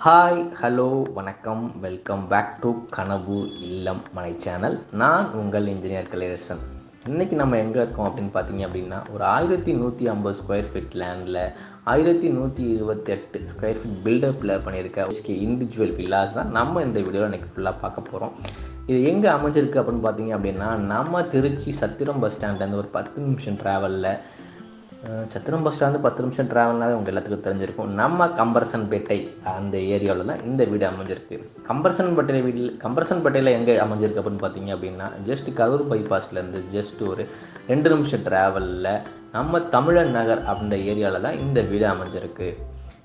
Hi hello வணக்கம் welcome back to கனவு இல்லம் மலை சேனல். நான் உங்கள் இன்ஜினியர் கலையரசன். இன்றைக்கி நம்ம எங்கே இருக்கோம் அப்படின்னு பார்த்தீங்க அப்படின்னா, ஒரு 1150 ஸ்கொயர் ஃபீட் லேண்டில் 1128 ஸ்கொயர் ஃபீட் பில்டப்பில் பண்ணியிருக்க இண்டிவிஜுவல் வில்லாஸ் தான் நம்ம இந்த வீடியோவில் இன்றைக்கி ஃபுல்லாக பார்க்க போகிறோம். இது எங்கே அமைஞ்சிருக்கு அப்படின்னு பார்த்தீங்க அப்படின்னா, நம்ம திருச்சி சத்திரம் பஸ் ஸ்டாண்ட்லேருந்து ஒரு 10 நிமிஷம் ட்ராவலில், சத்திரம் பஸ் ஸ்டாண்டு 10 நிமிஷம் ட்ராவல்னாலே உங்கள் எல்லாத்துக்கும் தெரிஞ்சிருக்கும். நம்ம கம்பரசன்பேட்டை அந்த ஏரியாவில் தான் இந்த வீடு அமைஞ்சிருக்கு. கம்பரசன்பேட்டையில் எங்கே அமைஞ்சிருக்கு அப்படின்னு பார்த்தீங்க அப்படின்னா, ஜஸ்ட் கரூர் பைபாஸ்லேருந்து ஜஸ்ட் ஒரு 2 நிமிஷம் ட்ராவலில் நம்ம தமிழன் நகர் அந்த ஏரியாவில் தான் இந்த வீடு அமைஞ்சிருக்கு.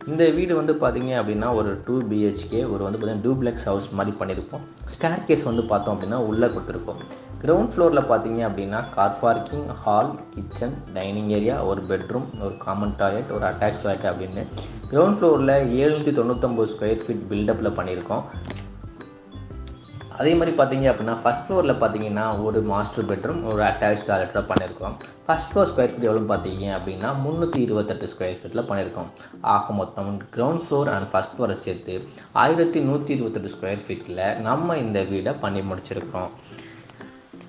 இந்த வீடு வந்து பார்த்திங்க அப்படின்னா ஒரு 2 BHK, ஒரு வந்து பார்த்திங்கன்னா டூப்ளெக்ஸ் ஹவுஸ் மாதிரி பண்ணியிருக்கோம். ஸ்டேர் கேஸ் வந்து பார்த்தோம் அப்படின்னா உள்ளே கொடுத்துருக்கோம். கிரவுண்ட் ஃப்ளோரில் பார்த்தீங்க அப்படின்னா car parking, hall, kitchen, dining area, ஒரு பெட்ரூம், ஒரு காமன் டாய்லெட், ஒரு அட்டாச் டாய்லெட் அப்படின்னு கிரவுண்ட் ஃப்ளோரில் 799 ஸ்கொயர் ஃபீட் பில்டப்பில் பண்ணியிருக்கோம். அதே மாதிரி பார்த்தீங்க அப்படின்னா ஃபஸ்ட் ஃப்ளோரில் பார்த்தீங்கன்னா ஒரு மாஸ்டர் பெட்ரூம், ஒரு அட்டாச் டாய்லெட்டாக பண்ணியிருக்கோம். ஃபஸ்ட் ஃப்ளோர் ஸ்கொயர் ஃபீட் எவ்வளோன்னு பார்த்தீங்க அப்படின்னா 328 ஸ்கொயர் ஃபீட்டில் பண்ணியிருக்கோம். ஆக மொத்தம் கிரவுண்ட் ஃப்ளோர் அண்ட் ஃபஸ்ட் ஃப்ளோரை சேர்த்து 1128 ஸ்கொயர் ஃபீட்டில் நம்ம இந்த வீடை பண்ணி முடிச்சிருக்கிறோம்.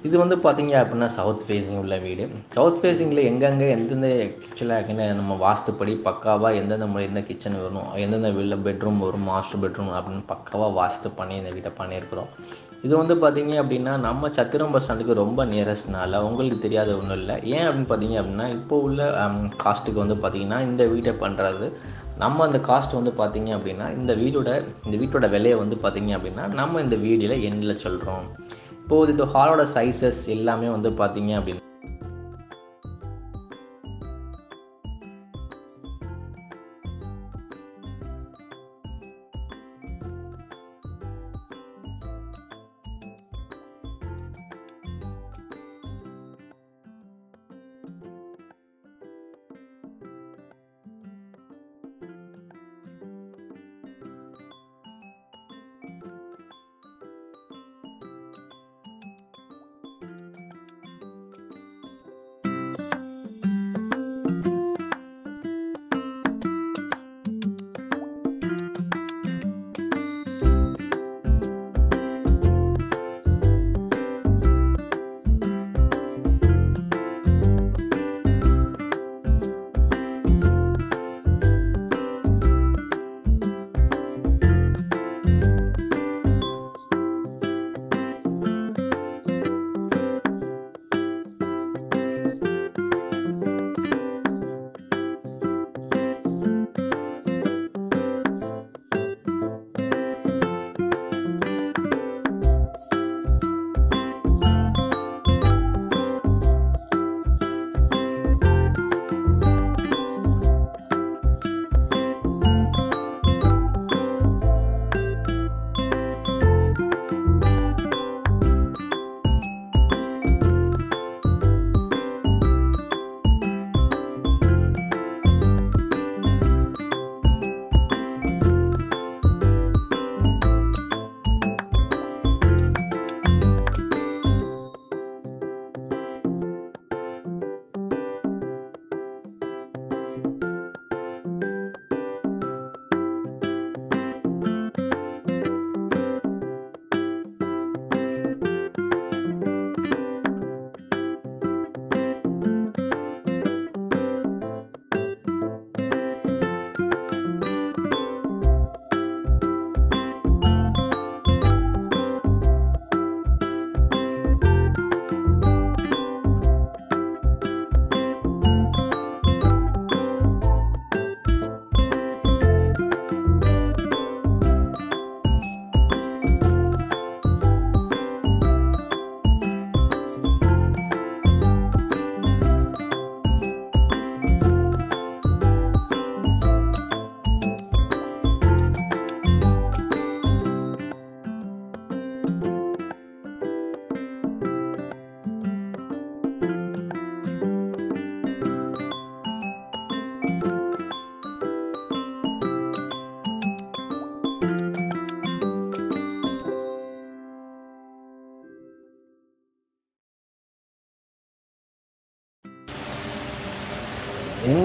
இது வந்து பார்த்தீங்க அப்படின்னா சவுத் ஃபேஸிங் உள்ள வீடு. சவுத் ஃபேஸிங்கில் எங்கெங்கே எந்தெந்த ஆக்சுவலாக நம்ம வாஸ்துப்படி பக்காவாக எந்தெந்த முறை எந்த கிச்சன் வரும், எந்தெந்த பெட்ரூம் வரும், மாஸ்டர் பெட்ரூம் அப்படின்னு பக்காவாக வாஸ்து பண்ணி இந்த வீட்டை பண்ணியிருக்கிறோம். இது வந்து பார்த்தீங்க அப்படின்னா நம்ம சத்திரம் பஸ் ஸ்டாண்டுக்கு ரொம்ப நியரஸ்ட்னால உங்களுக்கு தெரியாத ஒன்றும் இல்லை. ஏன் அப்படின்னு பார்த்தீங்க அப்படின்னா, இப்போ உள்ள காஸ்ட்டுக்கு வந்து பார்த்திங்கன்னா இந்த வீட்டை பண்ணுறது நம்ம அந்த காஸ்ட் வந்து பார்த்திங்க அப்படின்னா இந்த வீட்டோட விலையை வந்து பார்த்திங்க அப்படின்னா நம்ம இந்த வீடியோவில் எண்ணில் சொல்கிறோம். இப்போது இந்த ஹாலோட சைஸஸ் எல்லாமே வந்து பார்த்தீங்க அப்படின்னா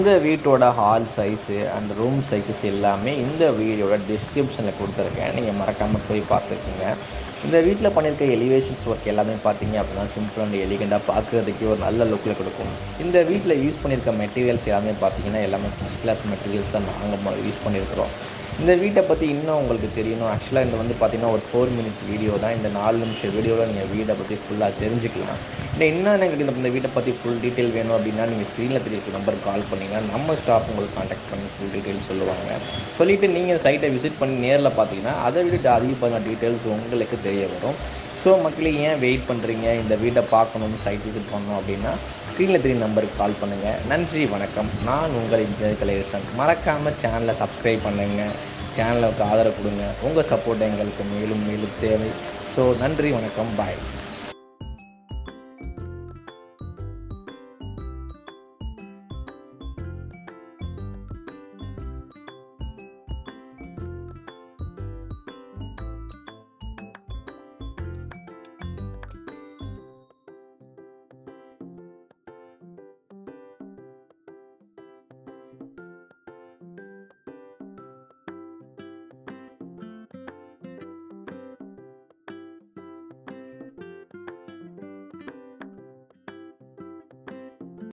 இந்த வீட்டோட hall size and room sizes எல்லாமே இந்த வீடியோட டிஸ்கிரிப்ஷனில் கொடுத்துருக்கேன், நீங்கள் மறக்காமல் போய் பார்த்துக்குங்க. இந்த வீட்டில் பண்ணியிருக்க எலிவேஷன்ஸ் ஒர்க் எல்லாமே பார்த்தீங்க அப்படின்னா சிம்பிள் அண்ட் எலிகெண்டாக பார்க்குறதுக்கே ஒரு நல்ல லுக்கில் கொடுக்கும். இந்த வீட்டில் யூஸ் பண்ணியிருக்க மெட்டீரியல்ஸ் எல்லாமே பார்த்தீங்கன்னா எல்லாமே ஃபஸ்ட் கிளாஸ் மெட்டீரியல்ஸ் தான் நாங்கள் யூஸ் பண்ணியிருக்கிறோம். இந்த வீட்டை பற்றி இன்னும் உங்களுக்கு தெரியணும், ஆக்சுவலாக இந்த பார்த்தீங்கன்னா ஒரு 4 minutes வீடியோ தான். இந்த 4 நிமிஷம் வீடியோவில் நீங்கள் வீடை பற்றி ஃபுல்லாக தெரிஞ்சுக்கலாம். இன்னும் எனக்கு இந்த வீட்டை பற்றி ஃபுல் டீட்டெயில் வேணும் அப்படின்னா நீங்கள் ஸ்க்ரீனில் தெரிய நம்பருக்கு கால் பண்ணிங்கன்னா நம்ம ஸ்டாஃப் உங்களுக்கு காண்டாக்ட் பண்ணி ஃபுல் டீட்டெயில் சொல்லுவாங்க. சொல்லிவிட்டு நீங்கள் சைட்டை விசிட் பண்ணி நேரில் பார்த்தீங்கன்னா அதை விட அதிகமான டீட்டெயில்ஸ் உங்களுக்கு தெரிய வரும். ஸோ மக்களே, ஏன் வெயிட் பண்ணுறீங்க? இந்த வீட்டை பார்க்கணும், சைட் விசிட் பண்ணணும் அப்படின்னா ஸ்க்ரீனில் தெரிய நம்பருக்கு கால் பண்ணுங்கள். நன்றி, வணக்கம். நான் உங்கள் இன்ஜினியர் கலையரசன். மறக்காமல் சேனலை சப்ஸ்கிரைப் பண்ணுங்கள், சேனலுக்கு ஆதரவு கொடுங்க. உங்கள் சப்போர்ட் எங்களுக்கு மேலும் மேலும் தேவை. ஸோ நன்றி, வணக்கம், பாய்.